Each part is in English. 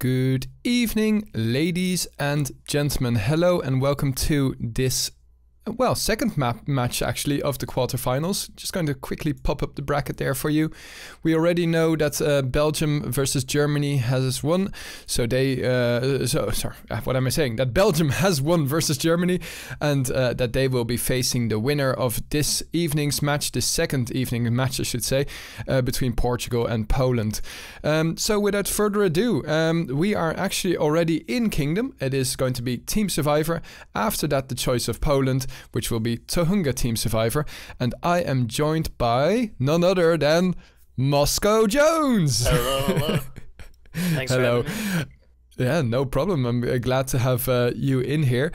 Good evening, ladies and gentlemen. Hello and welcome to this, well, second match actually of the quarterfinals. Just going to quickly pop up the bracket there for you. We already know that Belgium versus Germany has won. So what am I saying? That Belgium has won versus Germany, and that they will be facing the winner of this evening's match, the second evening match, I should say, between Portugal and Poland. So without further ado, we are actually already in Kingdom. It is going to be Team Survivor. After that, the choice of Poland, which will be Tunguska Team Survivor, and I am joined by none other than Moscow Jones. Hello. Thanks Hello. for having me. Yeah, no problem. I'm glad to have you in here.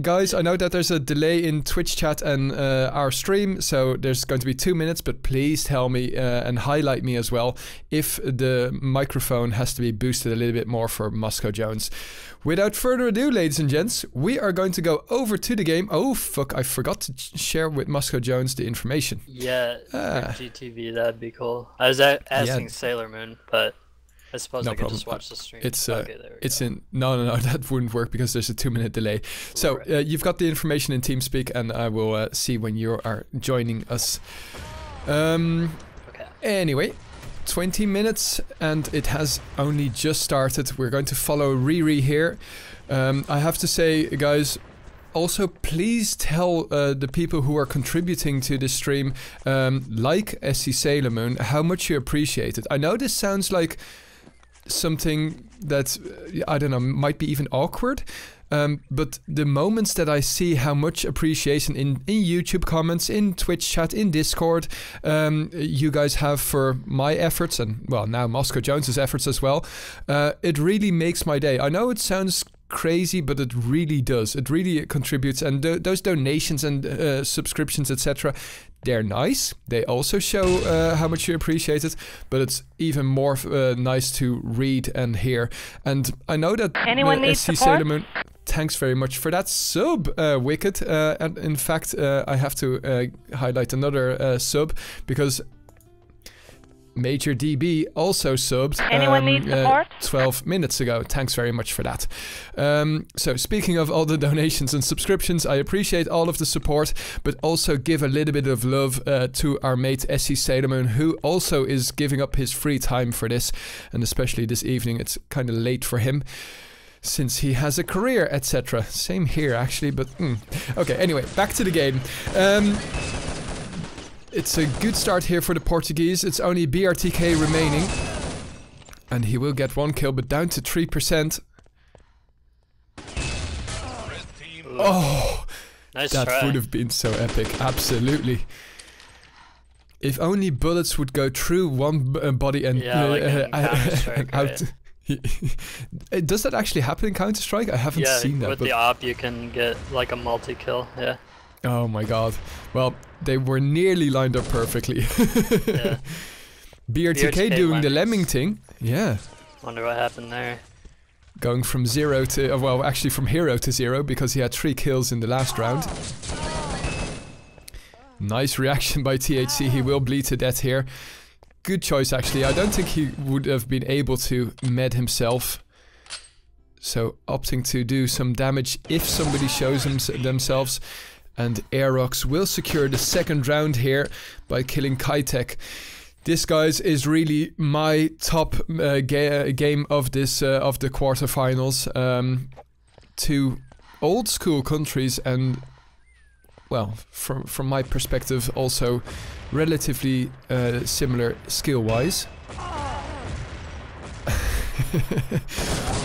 Guys, I know that there's a delay in Twitch chat and our stream, so there's going to be 2 minutes, but please tell me and highlight me as well if the microphone has to be boosted a little bit more for Moscow Jones. Without further ado, ladies and gents, we are going to go over to the game. Oh, fuck, I forgot to share with Moscow Jones the information. Yeah, for GTV, that'd be cool. I was asking Sailor Moon, but I suppose I could just watch the stream. It's okay, there we go. No, that wouldn't work because there's a 2-minute delay. So you've got the information in TeamSpeak, and I will see when you are joining us. Okay. Anyway, 20 minutes, and it has only just started. We're going to follow Riri here. I have to say, guys, also, please tell the people who are contributing to this stream, like SC Sailor Moon, how much you appreciate it. I know this sounds like something that, I don't know, might be even awkward, but the moments that I see how much appreciation in YouTube comments, in Twitch chat, in Discord, you guys have for my efforts, and well, now Moscow Jones's efforts as well, it really makes my day. I know it sounds crazy, but it really does. It really contributes, and those donations and subscriptions, etc., they're nice. They also show how much you appreciate it, but it's even more nice to read and hear. And I know that anyone needs SC support? Sailor Moon, thanks very much for that sub, Wicked. And in fact, I have to highlight another sub, because Major DB also subbed Anyone need support? 12 minutes ago. Thanks very much for that. So speaking of all the donations and subscriptions, I appreciate all of the support, but also give a little bit of love to our mate SC Sailor Moon, who also is giving up his free time for this, and especially this evening. It's kind of late for him, since he has a career, etc. Same here, actually, but okay, anyway, back to the game. It's a good start here for the Portuguese. It's only BRTK remaining, and he will get 1 kill, but down to 3%. Oh, Nice that try. would have been so epic. Absolutely. If only bullets would go through one body and like in Counter-Strike, out. Does that actually happen in Counter-Strike? I haven't seen that. With the op you can get like a multi-kill, yeah. Oh my god. Well, they were nearly lined up perfectly. Yeah. BRTK doing the Lemmings. lemming thing. Yeah. Wonder what happened there. Going from 0 to, well, actually from hero to 0, because he had 3 kills in the last round. Nice reaction by THC. He will bleed to death here. Good choice, actually. I don't think he would have been able to med himself. So opting to do some damage if somebody shows themselves. And Aerox will secure the second round here by killing Kitek. This, guys, is really my top game of this of the quarterfinals. Two old school countries, and well, from my perspective, also relatively similar skill-wise.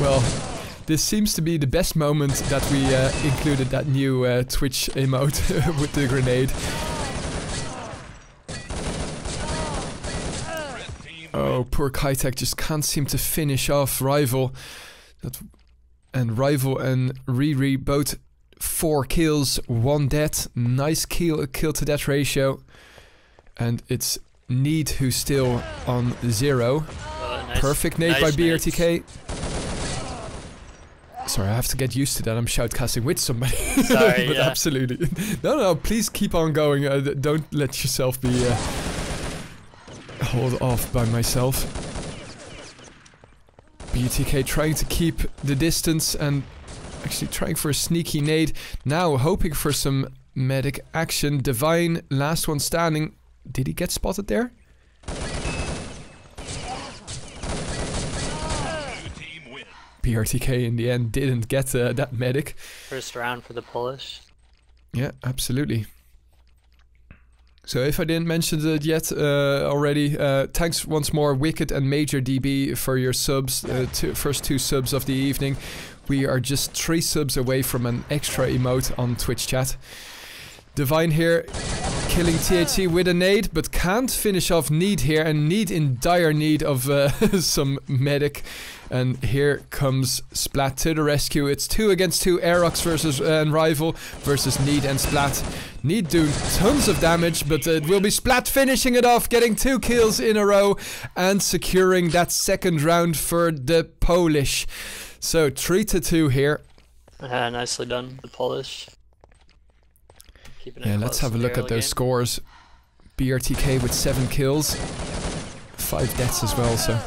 Well, this seems to be the best moment that we included that new Twitch emote with the grenade. Oh, poor Kitek just can't seem to finish off Rival. And Rival and Riri both 4 kills, 1 death. Nice kill to death ratio. And it's Need who's still on 0. Nice, Perfect nade nice by nades. BRTK. Sorry, I have to get used to that. I'm shoutcasting with somebody. Sorry, but yeah. absolutely. No, please keep on going. Don't let yourself be hauled off by myself. BTK trying to keep the distance and actually trying for a sneaky nade. Now hoping for some medic action. Divine, last one standing. Did he get spotted there? BRTK in the end didn't get that medic. First round for the Polish. Yeah, absolutely. So if I didn't mention it yet already, thanks once more Wicked and Major DB for your subs, first 2 subs of the evening. We are just 3 subs away from an extra emote on Twitch chat. Divine here, killing THC with a nade, but can't finish off Need here, and Need in dire need of some medic. And here comes Splat to the rescue. It's 2 against 2, Aerox versus Rival versus Need and Splat. Need doing tons of damage, but it will be Splat finishing it off, getting 2 kills in a row and securing that second round for the Polish. So 3-2 here. Nicely done, the Polish. Yeah, let's have a look at those scores. BRTK with 7 kills, 5 deaths as well, so...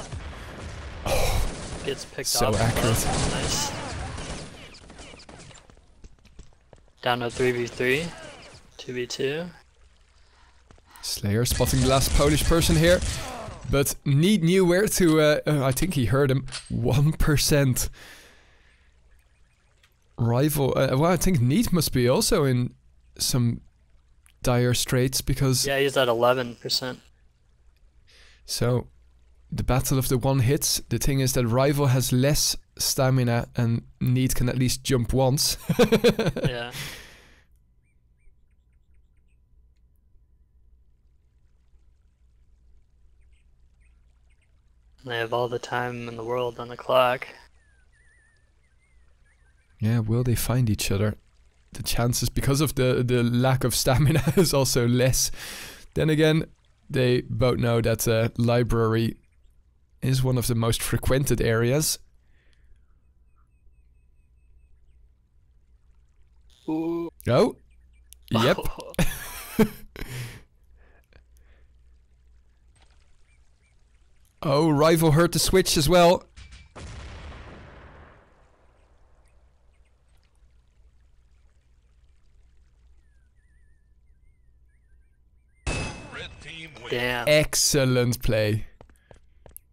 Oh, gets picked so up. accurate. Nice. Down to 3v3, 2v2. Slayer spotting the last Polish person here, but Need knew where to, I think he heard him, 1%. Rival, well, I think Need must be also in some dire straits because... Yeah, he's at 11%. So, the battle of the one hits. The thing is that Rival has less stamina and Need can at least jump once. Yeah. They have all the time in the world on the clock. Yeah, will they find each other? The chances, because of the lack of stamina, is also less. Then again, they both know that library is one of the most frequented areas. Ooh. Oh, yep. Oh, Rival heard the switch as well. Damn. Excellent play.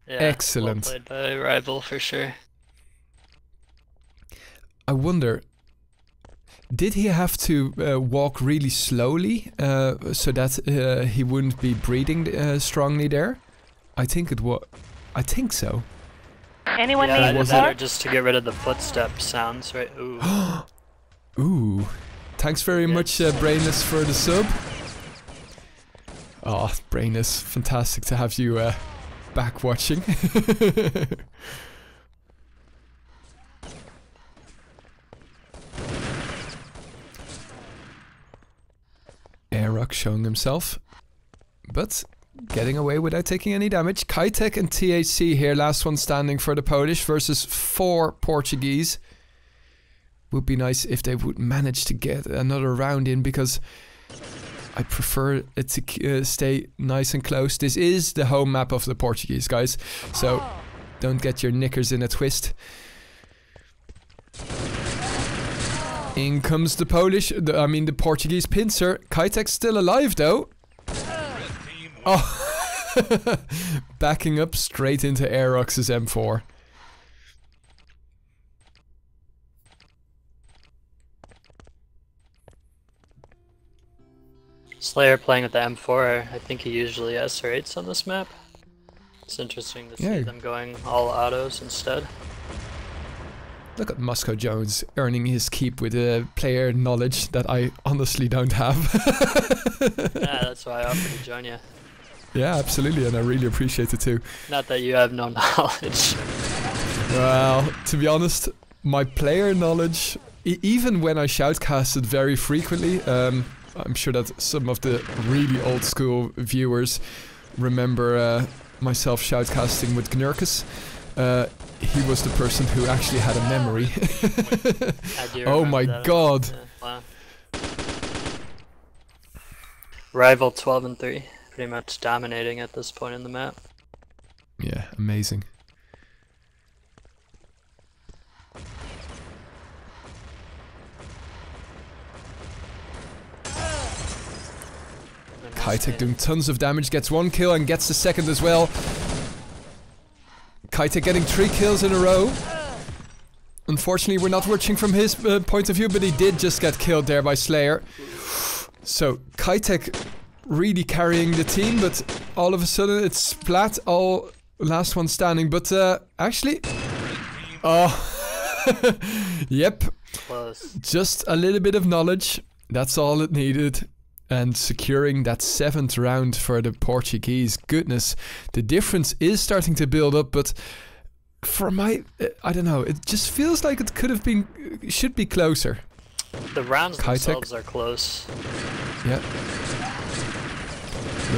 Yeah, excellent. Well played by Rival for sure. I wonder, did he have to walk really slowly so that he wouldn't be breathing strongly there? I think it was. I think so. Anyone need was that, or just to get rid of the footstep sounds, right? Ooh. Ooh. Thanks very much, Brainless, for the sub. Oh, Brainless, fantastic to have you back watching. Aerox showing himself, but getting away without taking any damage. Kitek and THC here, last one standing for the Polish versus 4 Portuguese. Would be nice if they would manage to get another round in, because I prefer it to stay nice and close. This is the home map of the Portuguese, guys, so don't get your knickers in a twist. In comes the Polish, the Portuguese pincer. Kitek's still alive though. Oh, backing up straight into Aerox's M4. Slayer playing with the M4, I think he usually S8s on this map. It's interesting to see them going all autos instead. Look at Moscow Jones earning his keep with player knowledge that I honestly don't have. Yeah, that's why I offered to join you. Yeah, absolutely, and I really appreciate it too. Not that you have no knowledge. Well, to be honest, my player knowledge, even when I shoutcasted very frequently, I'm sure that some of the really old school viewers remember myself shoutcasting with Gnurkus. He was the person who actually had a memory. Oh my god. Yeah, wow. Rival 12 and 3. Pretty much dominating at this point in the map. Yeah, amazing. Kitek doing tons of damage, gets 1 kill and gets the second as well. Kitek getting 3 kills in a row. Unfortunately, we're not watching from his point of view, but he did just get killed there by Slayer. So, Kitek really carrying the team, but all of a sudden it's Splat, all last one standing. But actually... Oh, yep. Close. Just a little bit of knowledge. That's all it needed. And securing that 7th round for the Portuguese. Goodness, the difference is starting to build up, but for my... I don't know, it just feels like it could have been... should be closer. The rounds themselves are close. Yeah.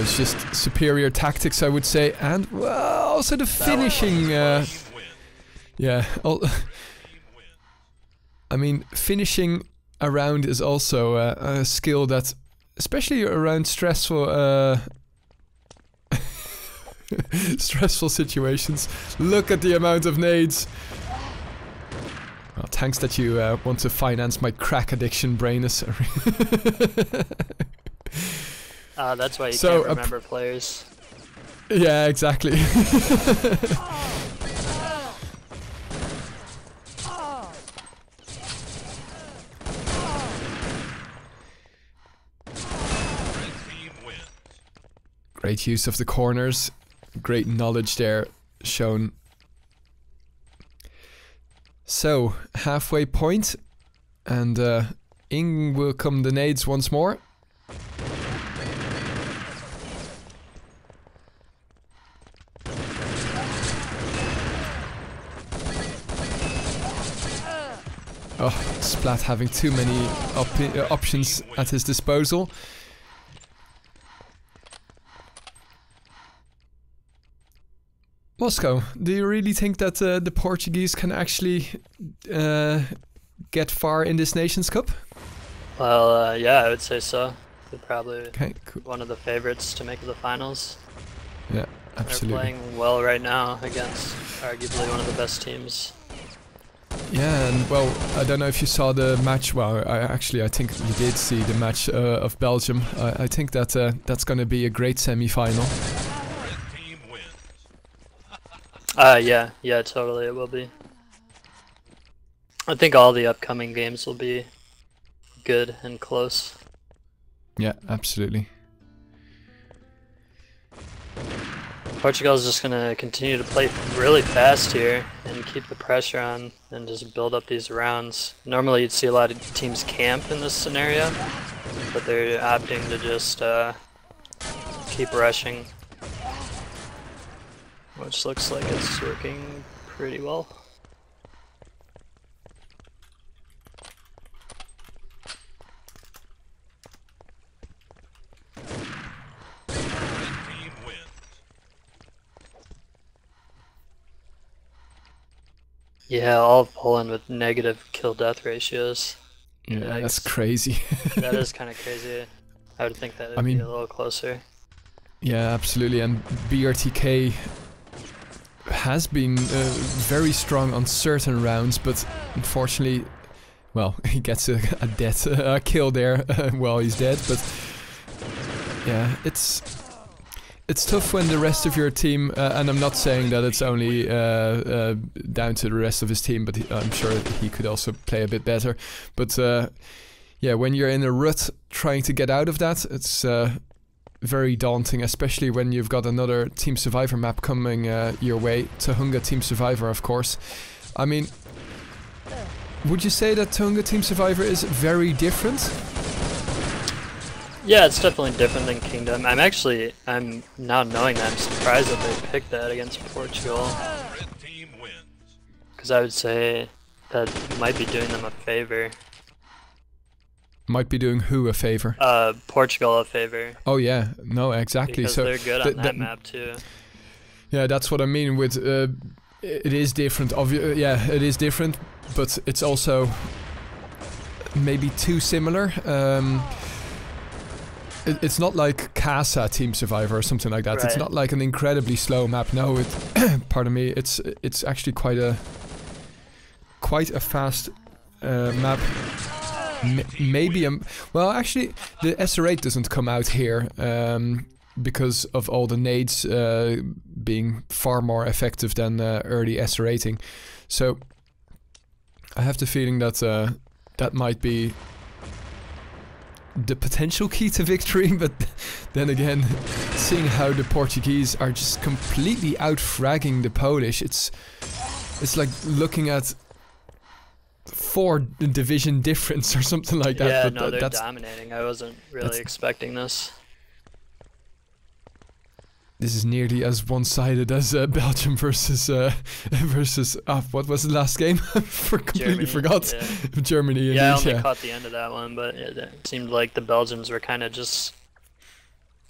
It's just superior tactics, I would say, and well, also the finishing... yeah, I mean, finishing a round is also a skill that, especially around stressful stressful situations. Look at the amount of nades. Well, thanks that you want to finance my crack addiction, Brainus. That's why you can't remember players. Yeah, exactly. Great use of the corners, great knowledge there shown. So, halfway point, and in will come the nades once more. Oh, Splat having too many options at his disposal. Moscow, do you really think that the Portuguese can actually get far in this Nations Cup? Well, yeah, I would say so. They're probably cool. One of the favorites to make the finals. Yeah, absolutely. They're playing well right now against arguably one of the best teams. Yeah, and well, I don't know if you saw the match. Well, I think you did see the match of Belgium. I think that that's going to be a great semi-final. Yeah, totally, it will be. I think all the upcoming games will be good and close. Yeah, absolutely. Portugal's just gonna continue to play really fast here and keep the pressure on and just build up these rounds. Normally you'd see a lot of teams camp in this scenario, but they're opting to just keep rushing, which looks like it's working pretty well. Yeah, all of Poland with negative kill-death ratios. Yeah, that's crazy. That is kind of crazy. I would think that would be a little closer. Yeah, absolutely. And BRTK has been very strong on certain rounds, but unfortunately, well, he gets a kill there while he's dead. But yeah, it's tough when the rest of your team, and I'm not saying that it's only down to the rest of his team, but I'm sure he could also play a bit better. But yeah, when you're in a rut trying to get out of that, it's very daunting, especially when you've got another Team Survivor map coming your way. Tunguska Team Survivor, of course. I mean, would you say that Tunguska Team Survivor is very different? Yeah, it's definitely different than Kingdom. I'm now knowing that, I'm surprised that they picked that against Portugal. Because I would say that might be doing them a favor. Might be doing who a favor? Portugal a favor. Oh yeah, no, exactly. Because so they're good on that map too. Yeah, that's what I mean with it is different. Yeah, it is different, but it's also maybe too similar. It's not like Casa Team Survivor or something like that. Right. It's not like an incredibly slow map. No, pardon me. It's actually quite a fast map. maybe well, actually, the SR8 doesn't come out here because of all the nades being far more effective than early SR8ing. So I have the feeling that that might be the potential key to victory, but then again, seeing how the Portuguese are just completely out-fragging the Polish, it's like looking at 4 division difference or something like that. Yeah, but no, they're dominating. I wasn't really expecting this. This is nearly as one-sided as Belgium versus what was the last game? I completely forgot. Yeah. Germany. Yeah, indeed, I only caught the end of that one, but it seemed like the Belgians were kind of just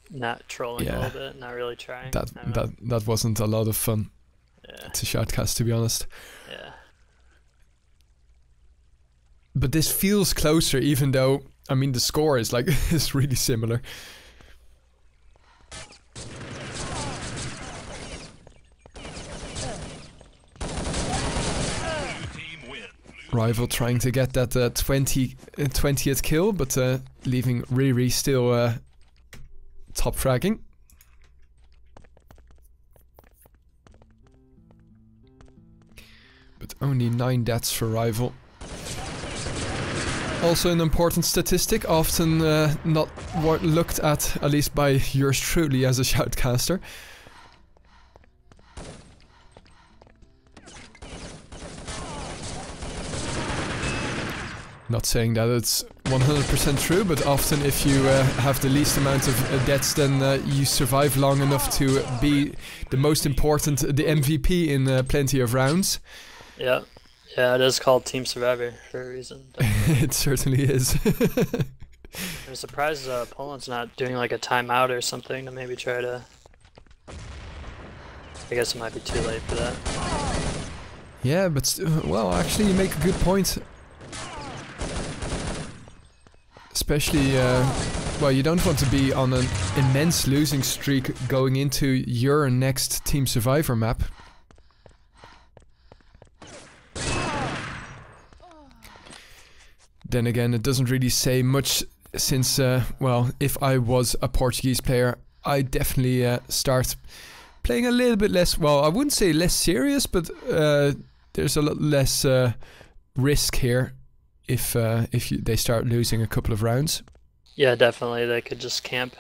not trolling a little bit, not really trying. That wasn't a lot of fun to shoutcast, to be honest. Yeah. But this feels closer, even though I mean the score is like is really similar. Rival trying to get that 20th kill, but leaving Riri still top fragging. But only 9 deaths for Rival. Also an important statistic, often not looked at least by yours truly as a shoutcaster. Not saying that it's 100% true, but often if you have the least amount of deaths, then you survive long enough to be the most important, the MVP in plenty of rounds. Yeah, yeah, it is called Team Survivor for a reason. It certainly is. I'm surprised Poland's not doing like a timeout or something to maybe try to... I guess it might be too late for that. Yeah, but well, actually you make a good point. Especially, well, you don't want to be on an immense losing streak going into your next Team Survivor map. Then again, it doesn't really say much since, well, if I was a Portuguese player, I definitely start playing a little bit less, well, I wouldn't say less serious, but there's a lot less risk here. If they start losing a couple of rounds. Yeah, definitely. They could just camp.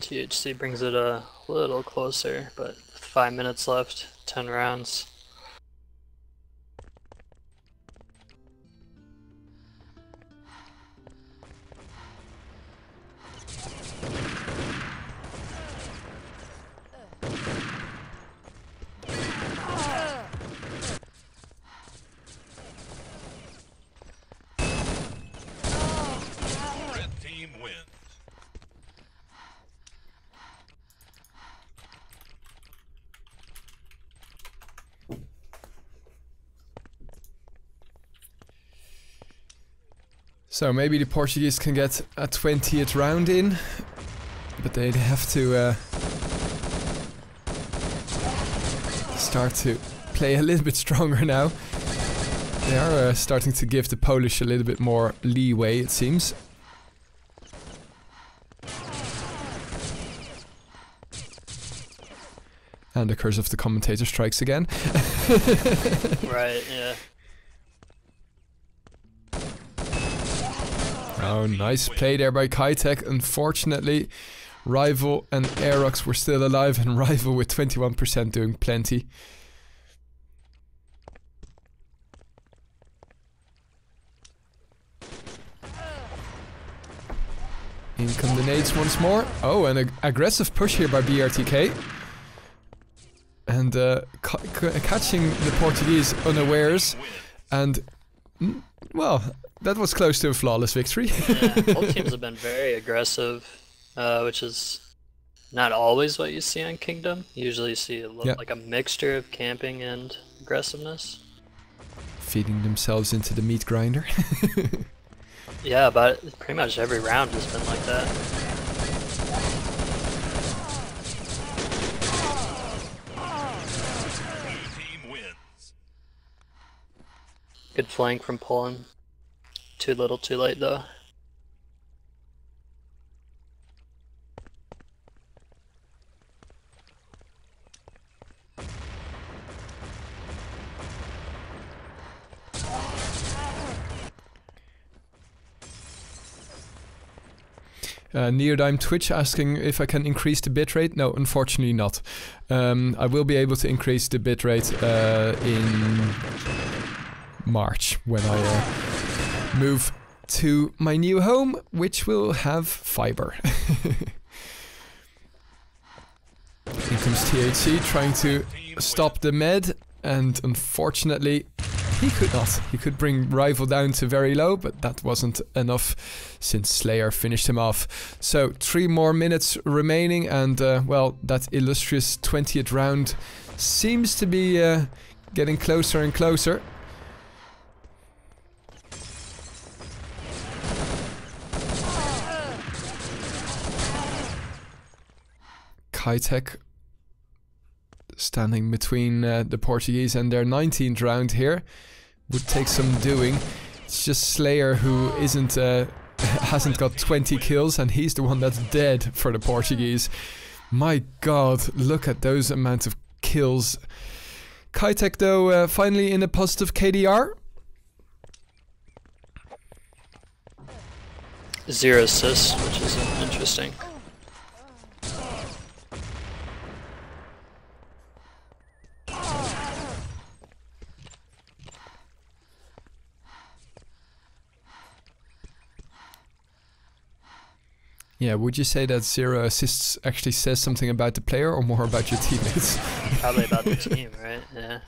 THC brings it a little closer, but 5 minutes left, 10 rounds. So maybe the Portuguese can get a 20th round in, but they'd have to start to play a little bit stronger now. They are starting to give the Polish a little bit more leeway, it seems. And the curse of the commentator strikes again. Right, yeah. Oh, nice play there by Kitek. Unfortunately, Rival and Aerox were still alive, and Rival with 21% doing plenty. In come the nades once more. Oh, an aggressive push here by BRTK. And catching the Portuguese unawares. And, well, that was close to a flawless victory. Yeah, both teams have been very aggressive, which is not always what you see on Kingdom. You usually see a little, like a mixture of camping and aggressiveness. Feeding themselves into the meat grinder. Yeah, but pretty much every round has been like that. Good flank from Poland. Too little, too late though. Neodime Twitch asking if I can increase the bitrate. No, unfortunately not. I will be able to increase the bitrate in March when I move to my new home, which will have fiber. Here comes THC trying to stop the med, and unfortunately he could not. He could bring Rival down to very low, but that wasn't enough since Slayer finished him off. So 3 more minutes remaining, and well, that illustrious 20th round seems to be getting closer and closer. Kitech standing between the Portuguese and their 19th round here. Would take some doing. It's just Slayer who isn't hasn't got 20 kills, and he's the one that's dead for the Portuguese. My god, look at those amount of kills. Kitech though finally in a positive KDR. 0 assists, which is interesting. Yeah, would you say that 0 assists actually says something about the player or more about your teammates? Probably about the team, right? Yeah.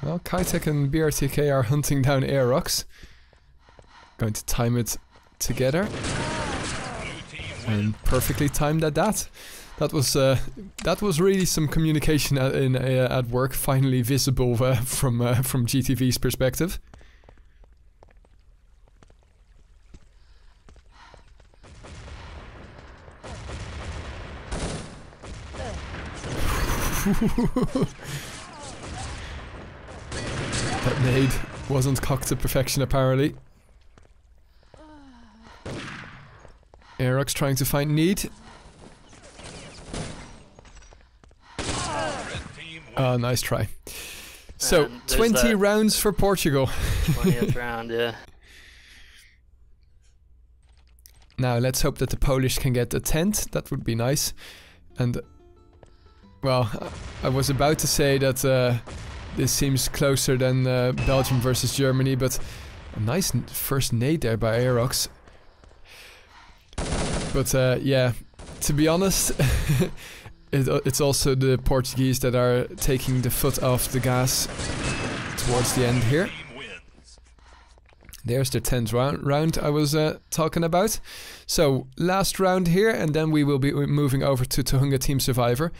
Well, Kitech and BRTK are hunting down Aerox. Going to time it together. And perfectly timed at that. That was really some communication at work, finally visible from GTV's perspective. That nade wasn't cocked to perfection apparently. Aerox trying to find need. Oh, nice try. So, 20 rounds for Portugal. 20th round, yeah. Now, let's hope that the Polish can get a 10th. That would be nice. And, well, I was about to say that this seems closer than Belgium versus Germany, but a nice first nade there by Aerox. But yeah, to be honest, it's also the Portuguese that are taking the foot off the gas towards the end here. There's the 10th round I was talking about. So, last round here, and then we will be moving over to Tunguska Team Survivor.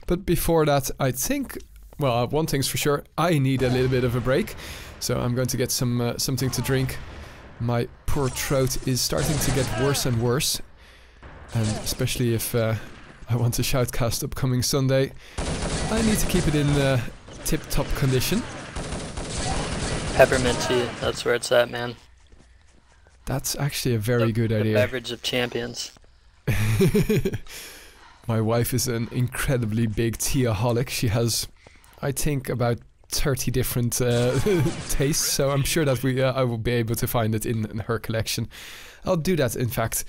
But before that, I think, well, one thing's for sure, I need a little bit of a break. So I'm going to get some something to drink. My poor throat is starting to get worse and worse. And especially if I want to shoutcast upcoming Sunday, I need to keep it in tip-top condition. Peppermint tea, that's where it's at, man. That's actually a very good idea. The beverage of champions. My wife is an incredibly big teaaholic. She has, I think, about 30 different tastes, so I'm sure that I will be able to find it in her collection. I'll do that, in fact.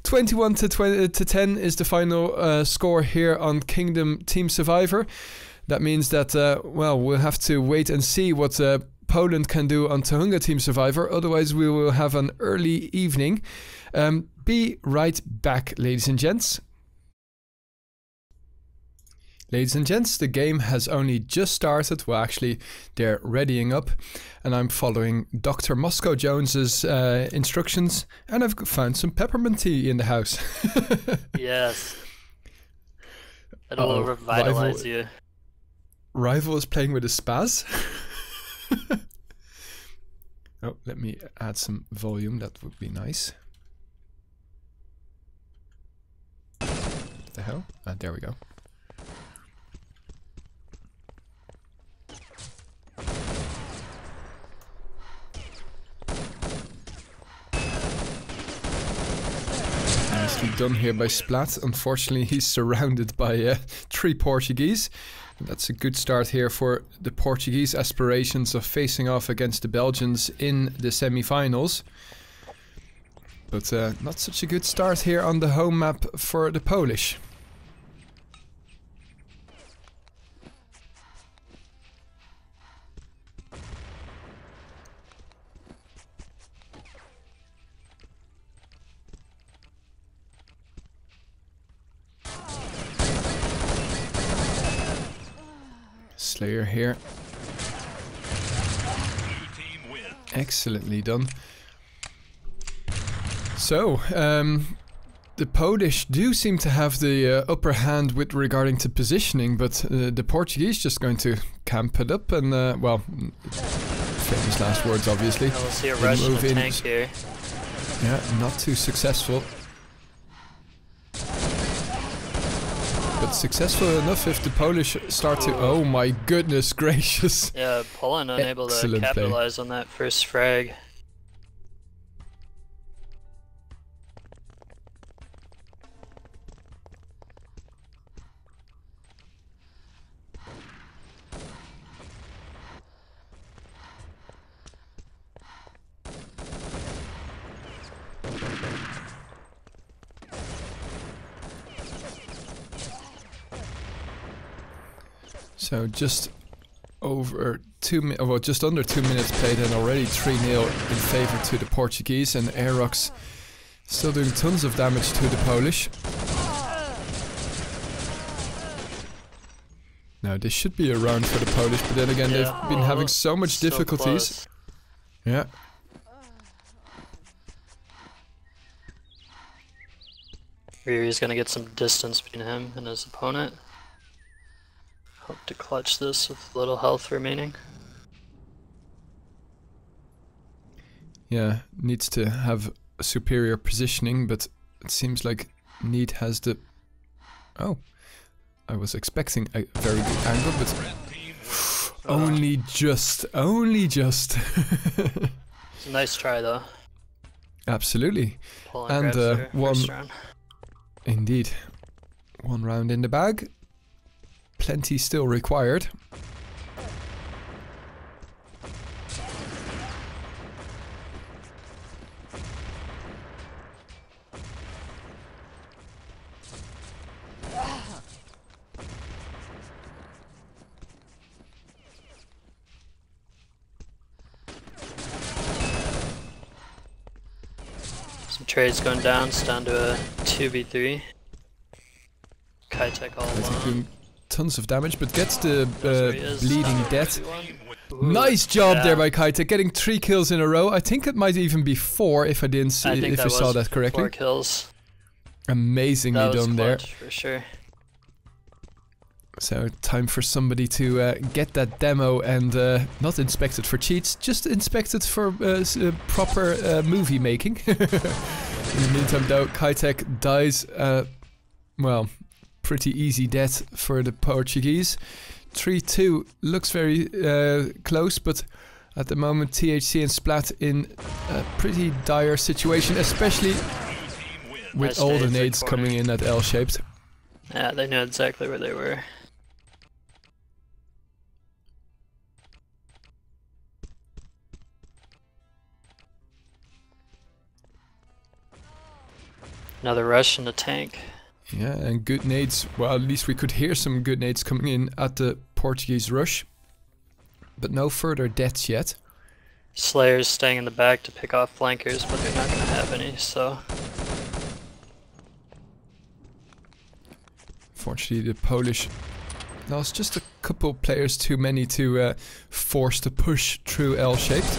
21 to 10 is the final score here on Kingdom Team Survivor. That means that, well, we'll have to wait and see what Poland can do on Tunguska Team Survivor. Otherwise, we will have an early evening. Be right back, ladies and gents. Ladies and gents, the game has only just started. Well, actually, they're readying up, and I'm following Dr. Moscow Jones's instructions, and I've found some peppermint tea in the house. Yes. It'll revitalize you. Rival is playing with a spaz. Oh, let me add some volume. That would be nice. What the hell? Ah, there we go. Nicely done here by Splat. Unfortunately, he's surrounded by 3 Portuguese. And that's a good start here for the Portuguese aspirations of facing off against the Belgians in the semi-finals. But not such a good start here on the home map for the Polish. Slayer here. Excellently done. So, the Polish do seem to have the upper hand with regarding to positioning, but the Portuguese just going to camp it up and, well, famous last words obviously. We'll see a rush in the tank here. Yeah, not too successful. But successful enough if the Polish start to... Oh my goodness gracious. Yeah, Poland unable to capitalize on that first frag. So just over just under 2 minutes played and already 3-0 in favor to the Portuguese, and Aerox still doing tons of damage to the Polish. Now this should be a round for the Polish, but then again they've been having so much difficulties. Close. Yeah. Riri's gonna get some distance between him and his opponent. Hope to clutch this with little health remaining. Yeah, needs to have a superior positioning, but it seems like Need has the... Oh, I was expecting a very good angle, but only just. It's a nice try though. Absolutely. And one, indeed, 1 round in the bag. Plenty still required. Some trades going down, it's down to a 2v3. Kitek all alone. Tons of damage, but gets the bleeding death. Ooh, Nice job there by Kitek, getting 3 kills in a row. I think it might even be 4 if I didn't see, if I saw that correctly. 4 kills. Amazingly done there. For sure. So time for somebody to get that demo and not inspect it for cheats, just inspect it for proper movie making. In the meantime though, Kitek dies, well, pretty easy death for the Portuguese. 3-2 looks very close, but at the moment THC and Splat in a pretty dire situation, especially with all the nades coming in at L-shaped. Yeah, they know exactly where they were. Another rush in the tank. Yeah, and good nades. Well, at least we could hear some good nades coming in at the Portuguese rush. But no further deaths yet. Slayer's staying in the back to pick off flankers, but they're not going to have any, so... Fortunately, the Polish That was just a couple players too many to force the push through L-shaped.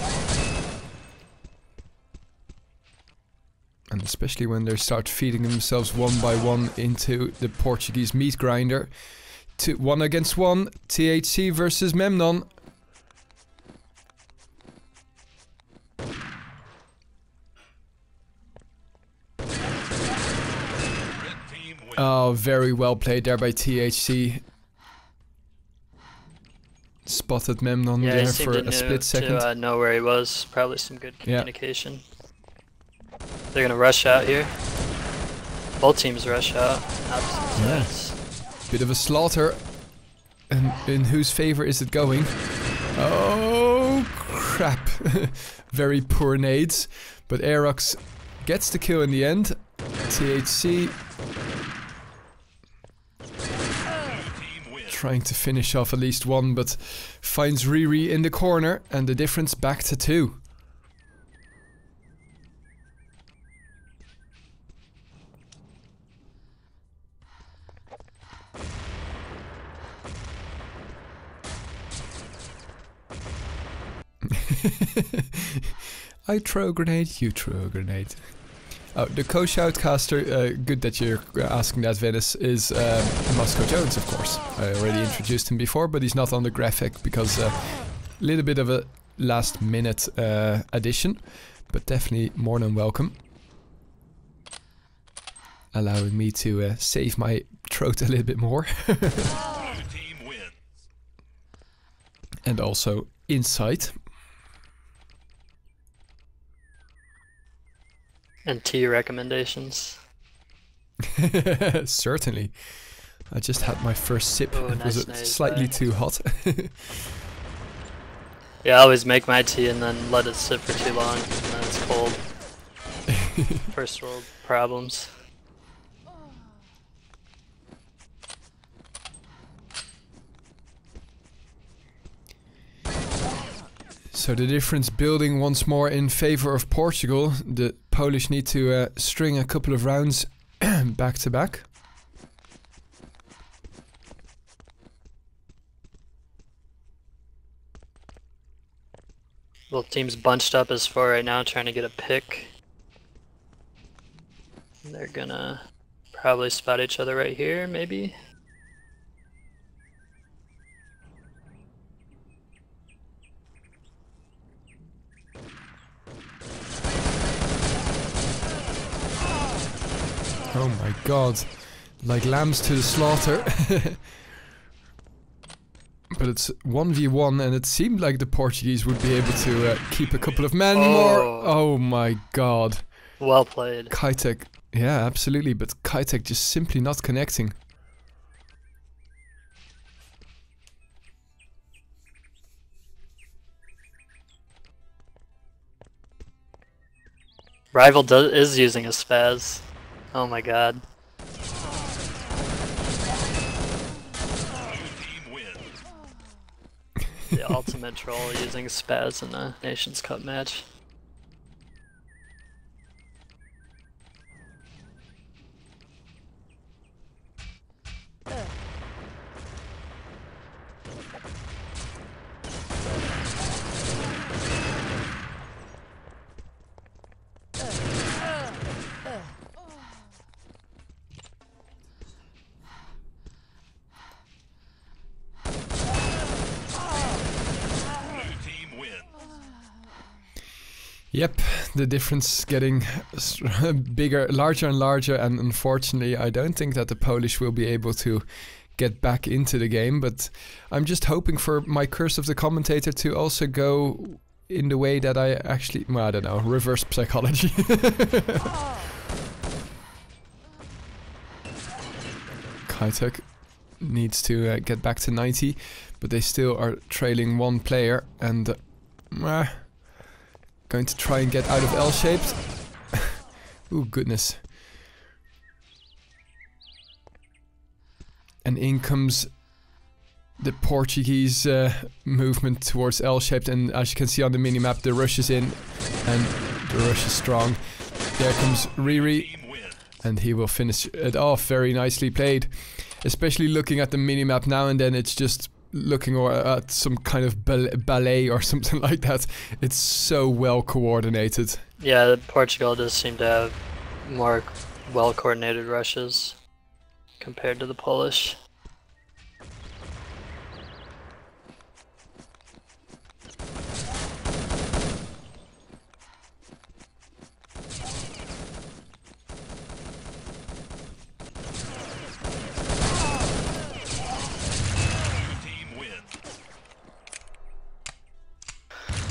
And especially when they start feeding themselves one by one into the Portuguese meat grinder. 1 against 1, THC versus Memnon. Oh, very well played there by THC. Spotted Memnon there for a split second. To know where he was. Probably some good communication. Yeah. They're gonna rush out here. Both teams rush out. Bit of a slaughter. And in whose favor is it going? Oh, crap. Very poor nades. But Aerox gets the kill in the end. THC trying to finish off at least one, but finds Riri in the corner, and the difference back to 2. I throw a grenade, you throw a grenade. Oh, the co-shoutcaster, good that you're asking that, Venice, is Moscow Jones, of course. I already introduced him before, but he's not on the graphic because a little bit of a last-minute addition, but definitely more than welcome. Allowing me to save my throat a little bit more. And also insight. And tea recommendations. Certainly. I just had my first sip. Ooh, it was slightly too hot. Yeah, I always make my tea and then let it sit for too long, and then it's cold. First world problems. So the difference building once more in favor of Portugal. The Polish need to string a couple of rounds back to back. Both teams bunched up as 4 right now, trying to get a pick. They're gonna probably spot each other right here, maybe. Oh my god, like lambs to the slaughter. But it's 1v1 and it seemed like the Portuguese would be able to keep a couple of men more. Oh my god. Well played. Kitek, yeah, absolutely, but Kitek just simply not connecting. Rival is using a spaz. Oh my god. The ultimate troll using spaz in a Nations Cup match. Yep, the difference getting bigger, larger and larger, and unfortunately I don't think that the Polish will be able to get back into the game, but I'm just hoping for my curse of the commentator to also go in the way that I actually, well, I don't know, reverse psychology. Kitek needs to get back to 90, but they still are trailing 1 player, and going to try and get out of L-shaped. Ooh, goodness. And in comes the Portuguese movement towards L-shaped, and as you can see on the minimap, the rush is in, and the rush is strong. There comes Riri, and he will finish it off. Very nicely played. especially looking at the minimap now and then. It's just looking at some kind of ballet or something like that. It's so well coordinated. Yeah, Portugal does seem to have more well coordinated rushes compared to the Polish.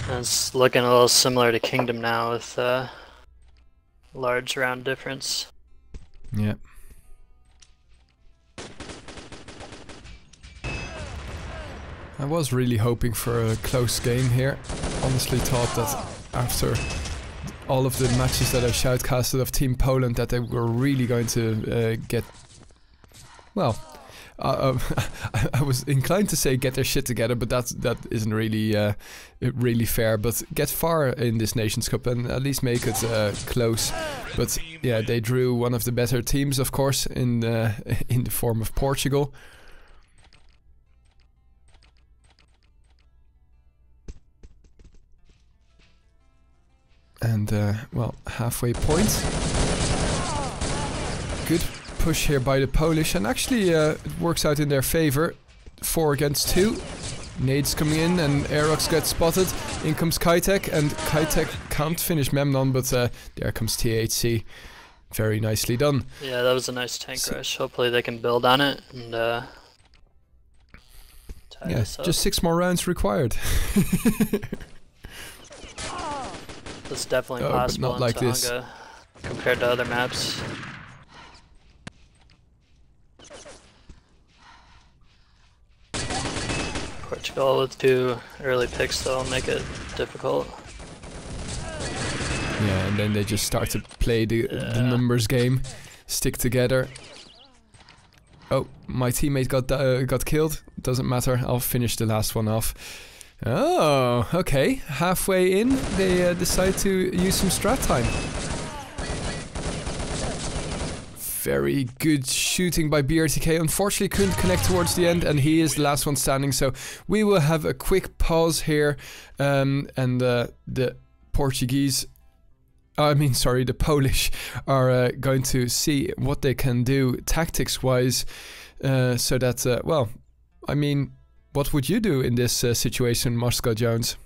And it's looking a little similar to Kingdom now with large round difference. Yeah. I was really hoping for a close game here. Honestly thought that after all of the matches that I shoutcasted of Team Poland that they were really going to get... Well, I was inclined to say get their shit together, but that isn't really really fair. But get far in this Nations Cup and at least make it close. But yeah, they drew one of the better teams, of course, in the form of Portugal. And well, halfway point. Good push here by the Polish, and actually it works out in their favor. 4 against 2. Nades coming in and Aerox gets spotted. In comes Kitek, and Kitek can't finish Memnon, but there comes THC. Very nicely done. Yeah, that was a nice tank rush. Hopefully they can build on it and tie this up. Just 6 more rounds required. It's definitely possible not like in this. Tunguska compared to other maps. Portugal with 2 early picks though will make it difficult. Yeah, and then they just start to play the numbers game, stick together. Oh, my teammate got killed. Doesn't matter. I'll finish the last one off. Oh, okay. Halfway in, they decide to use some strat time. Very good shooting by BRTK. Unfortunately, couldn't connect towards the end, and he is the last one standing. So we will have a quick pause here, and the Portuguese. The Polish are going to see what they can do tactics-wise, so that, well, I mean, what would you do in this situation, Moscow Jones?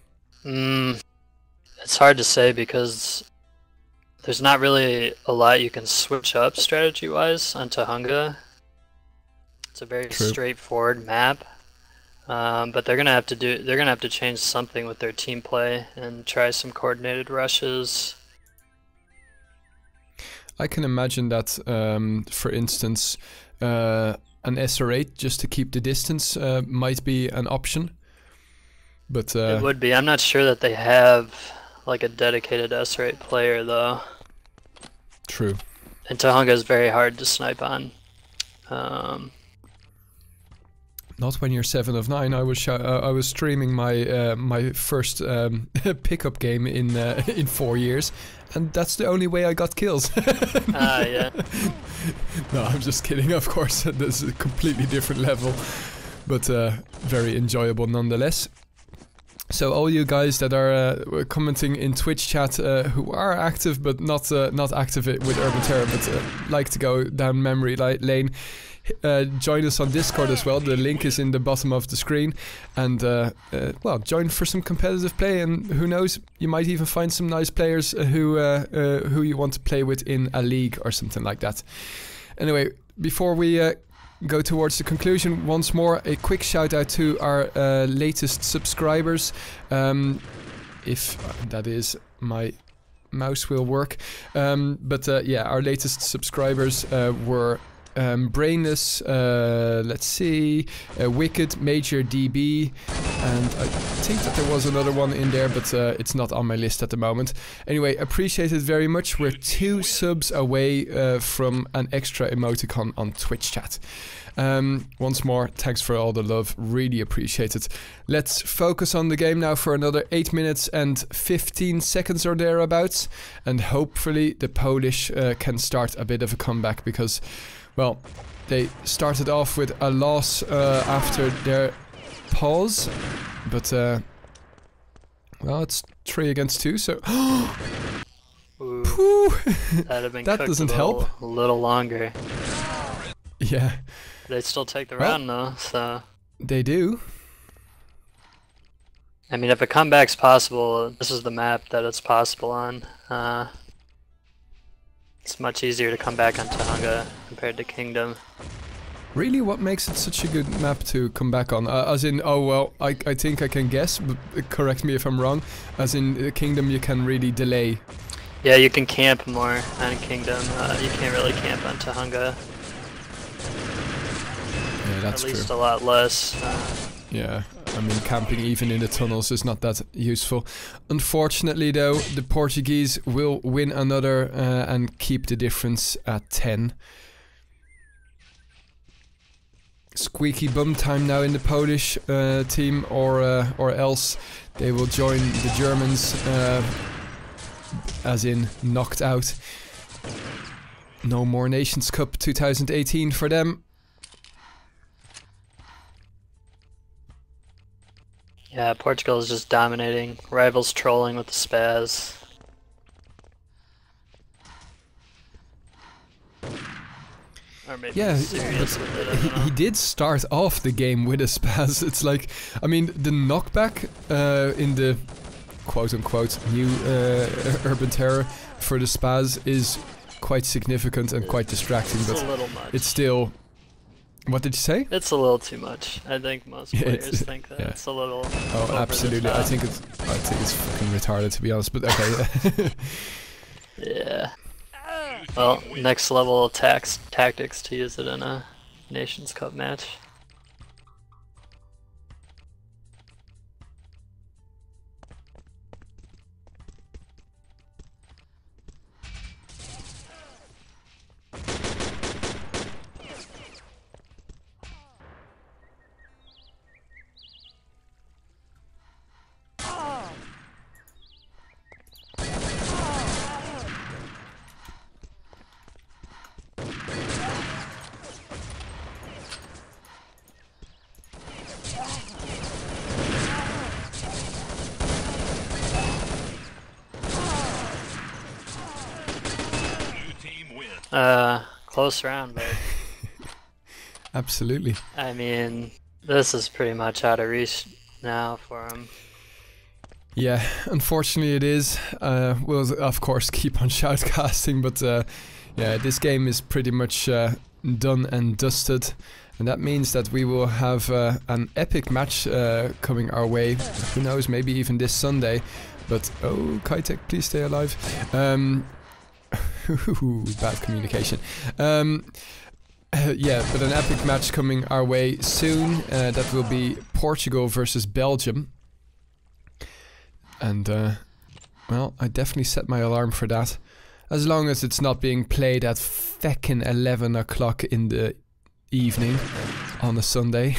It's hard to say because there's not really a lot you can switch up strategy-wise on Tunguska. It's a very straightforward map, but they're gonna have to change something with their team play and try some coordinated rushes. I can imagine that, for instance, an SR8 just to keep the distance might be an option. But it would be. I'm not sure that they have like a dedicated SR8 player though. True. And Tunguska is very hard to snipe on. Not when you're 7 of 9. I was streaming my first pickup game in 4 years, and that's the only way I got kills. Yeah. No, I'm just kidding. Of course, this is a completely different level, but very enjoyable nonetheless. So all you guys that are commenting in Twitch chat, who are active but not active with Urban Terror, but like to go down memory lane, join us on Discord as well. The link is in the bottom of the screen, and well, join for some competitive play, and who knows, you might even find some nice players who you want to play with in a league or something like that. Anyway, before we go towards the conclusion, once more a quick shout out to our latest subscribers, if that is my mouse will work, but yeah, our latest subscribers were Brainless, let's see, Wicked, Major DB, and I think that there was another one in there, but it's not on my list at the moment. Anyway, appreciate it very much. We're 2 subs away from an extra emoticon on Twitch chat. Once more, thanks for all the love, really appreciate it. Let's focus on the game now for another 8 minutes and 15 seconds or thereabouts, and hopefully the Polish can start a bit of a comeback, because, well, they started off with a loss after their pause, but well, it's 3 against 2, so Ooh, that'd have been that cooked doesn't help. A little longer. Yeah. They still take the round though, so... They do. I mean, if a comeback's possible, this is the map that it's possible on. It's much easier to come back on Tunguska compared to Kingdom. Really, what makes it such a good map to come back on? As in, oh well, I think I can guess, but correct me if I'm wrong. As in, Kingdom you can really delay. Yeah, you can camp more on Kingdom. You can't really camp on Tunguska. Yeah, that's true. At least true. a lot less. Yeah, I mean, camping even in the tunnels is not that useful. Unfortunately though, the Portuguese will win another and keep the difference at 10. Squeaky bum time now in the Polish team, or else they will join the Germans, as in knocked out. No more Nations Cup 2018 for them. Yeah, Portugal is just dominating. Rivals trolling with the spaz. Or maybe yeah, serious with it, I don't know. he did start off the game with a spaz. It's like, I mean, the knockback in the quote-unquote new urban terror for the spaz is quite significant and quite distracting, It's but a little much. it's still... What did you say? It's a little too much. I think most players think that it's a little. Oh, over absolutely. the top. I think it's fucking retarded, to be honest. But okay. Yeah. Well, next level tactics to use it in a Nations Cup match. Close round, but Absolutely. I mean, this is pretty much out of reach now for him. Yeah, unfortunately it is. We'll of course keep on shoutcasting, but yeah, this game is pretty much done and dusted, and that means that we will have an epic match coming our way. Who knows, maybe even this Sunday. But oh, Kaitek, please stay alive. Bad communication. Yeah, but an epic match coming our way soon. That will be Portugal versus Belgium. And, well, I definitely set my alarm for that. As long as it's not being played at feckin' 11 o'clock in the evening on a Sunday.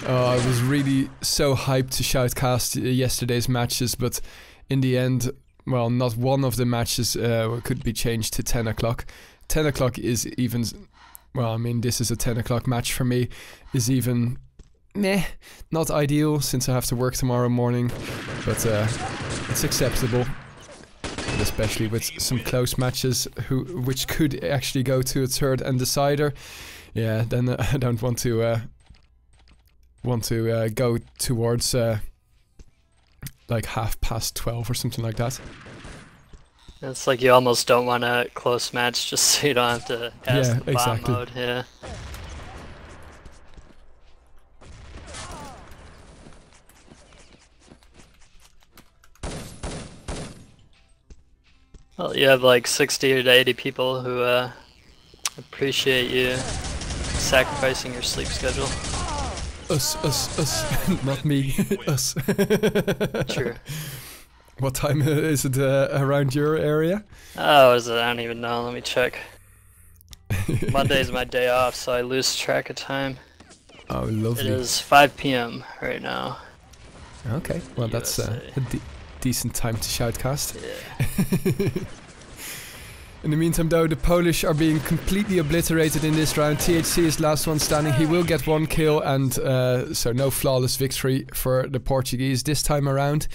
I was really so hyped to shoutcast yesterday's matches, but in the end, well, not one of the matches could be changed to 10 o'clock. 10 o'clock is even, well, I mean, this is a 10 o'clock match for me, is even, meh, not ideal since I have to work tomorrow morning, but it's acceptable. And especially with some close matches which could actually go to a third and decider. Yeah, then I don't want to go towards like 12:30 or something like that. It's like you almost don't want a close match just so you don't have to ask the bomb mode. Yeah. Well, you have like 60 to 80 people who appreciate you sacrificing your sleep schedule. us. Not me, us. True. What time is it around your area? Oh, is it? I don't even know. Let me check. Monday's my day off, so I lose track of time. Oh, lovely. It is 5 p.m. right now. Okay, well that's a decent time to shoutcast. Yeah. In the meantime though, the Polish are being completely obliterated in this round. THC is last one standing. He will get 1 kill and so no flawless victory for the Portuguese this time around.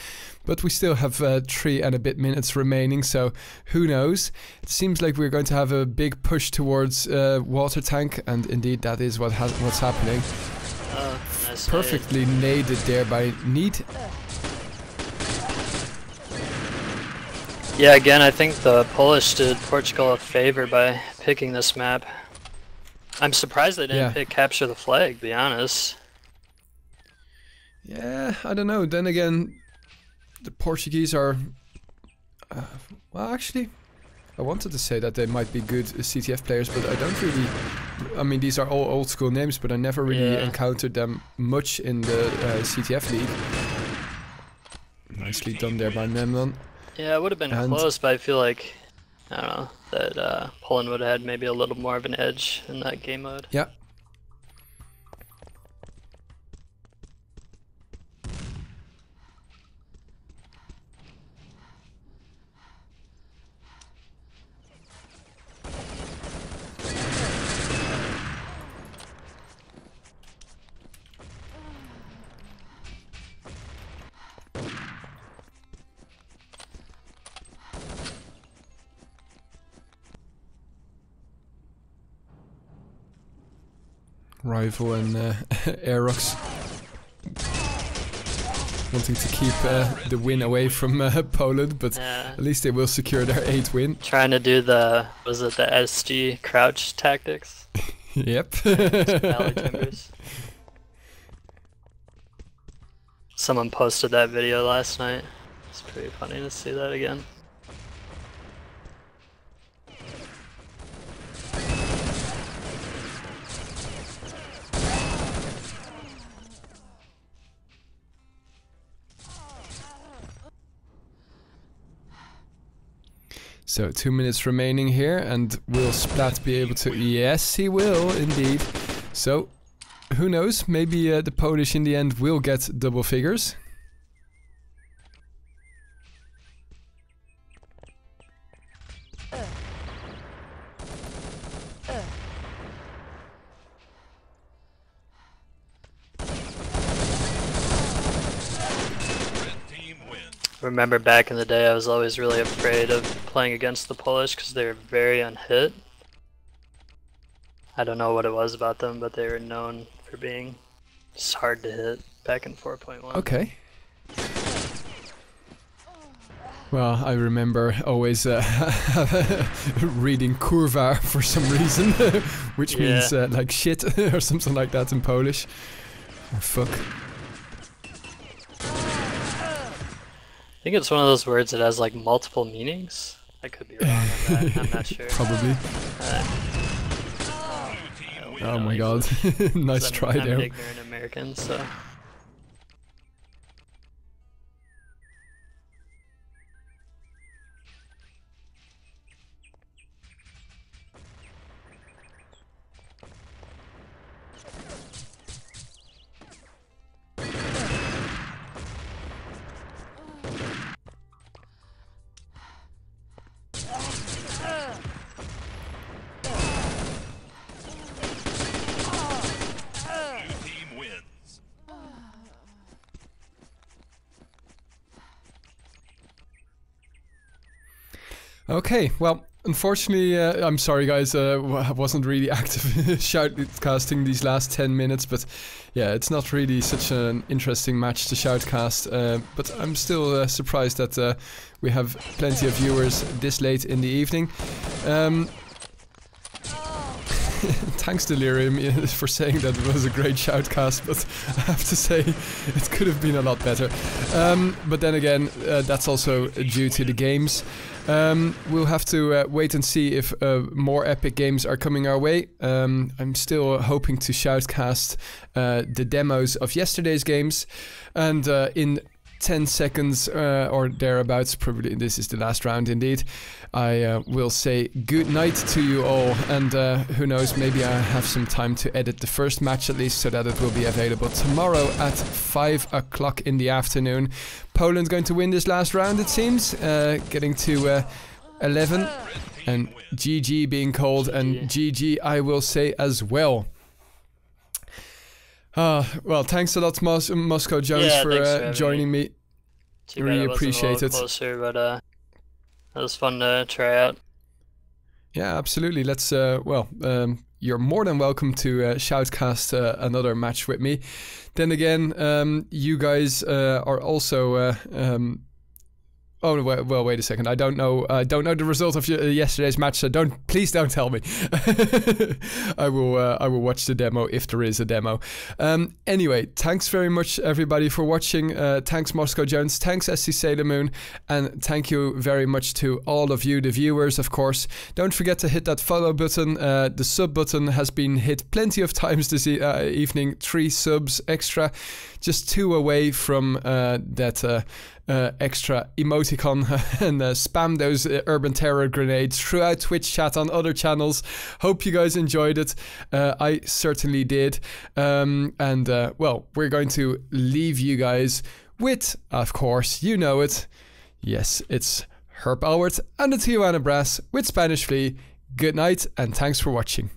But we still have 3 and a bit minutes remaining, so who knows. It seems like we're going to have a big push towards water tank, and indeed that is what's happening. Nice Perfectly naded there by Need. Yeah, again, I think the Polish did Portugal a favor by picking this map. I'm surprised they didn't pick Capture the Flag, to be honest. Yeah, I don't know. Then again, the Portuguese are... well, actually, I wanted to say that they might be good CTF players, but I don't really... I mean, these are all old school names, but I never really encountered them much in the CTF league. Nicely done there by Memnon. Yeah, it would have been close, but I feel like, I don't know, that Poland would have had maybe a little more of an edge in that game mode. Yeah. Rival and Aerox wanting to keep the win away from Poland, but at least they will secure their 8th win. Trying to do the SG crouch tactics? Yep. Valley timbers. Someone posted that video last night. It's pretty funny to see that again. So 2 minutes remaining here, and will Splat be able to... Yes, he will, indeed. So, who knows, maybe the Polish in the end will get double figures. Remember back in the day I was always really afraid of playing against the Polish because they were very unhit. I don't know what it was about them, but they were known for being just hard to hit back in 4.1. Okay. Well, I remember always reading kurwa for some reason, which means like shit or something like that in Polish. Or fuck. I think it's one of those words that has like multiple meanings. I could be wrong on that, I'm not sure. Probably. Oh my god, nice try there. I'm an ignorant American, so... Okay, well, unfortunately, I'm sorry guys, I wasn't really active shoutcasting these last 10 minutes, but yeah, it's not really such an interesting match to shoutcast, but I'm still surprised that we have plenty of viewers this late in the evening. thanks Delirium for saying that it was a great shoutcast, but I have to say it could have been a lot better. But then again, that's also due to the games. We'll have to wait and see if more epic games are coming our way. I'm still hoping to shoutcast the demos of yesterday's games, and in 10 seconds or thereabouts, probably this is the last round indeed, I will say good night to you all, and who knows, maybe I have some time to edit the first match at least, so that it will be available tomorrow at 5 o'clock in the afternoon. Poland going to win this last round, it seems, getting to 11, and GG being called, and GG I will say as well. Well, thanks a lot, Moscow Jones, for joining me. Really appreciate it. Closer, but that was fun to try out. Yeah, absolutely. Let's. You're more than welcome to shoutcast another match with me. Then again, you guys are also. Oh well, wait a second. I don't know the result of yesterday's match, so please don't tell me. I will watch the demo if there is a demo. Anyway, thanks very much everybody for watching. Thanks Moscow Jones, thanks SC Sailor Moon, and thank you very much to all of you, the viewers, of course. Don't forget to hit that follow button. The sub button has been hit plenty of times this evening. 3 subs extra, just 2 away from that. Extra emoticon and spam those urban terror grenades throughout Twitch chat on other channels. Hope you guys enjoyed it. I certainly did. Well, we're going to leave you guys with, of course, you know it. Yes, it's Herb Albert and the Tijuana Brass with Spanish Flea. Good night and thanks for watching.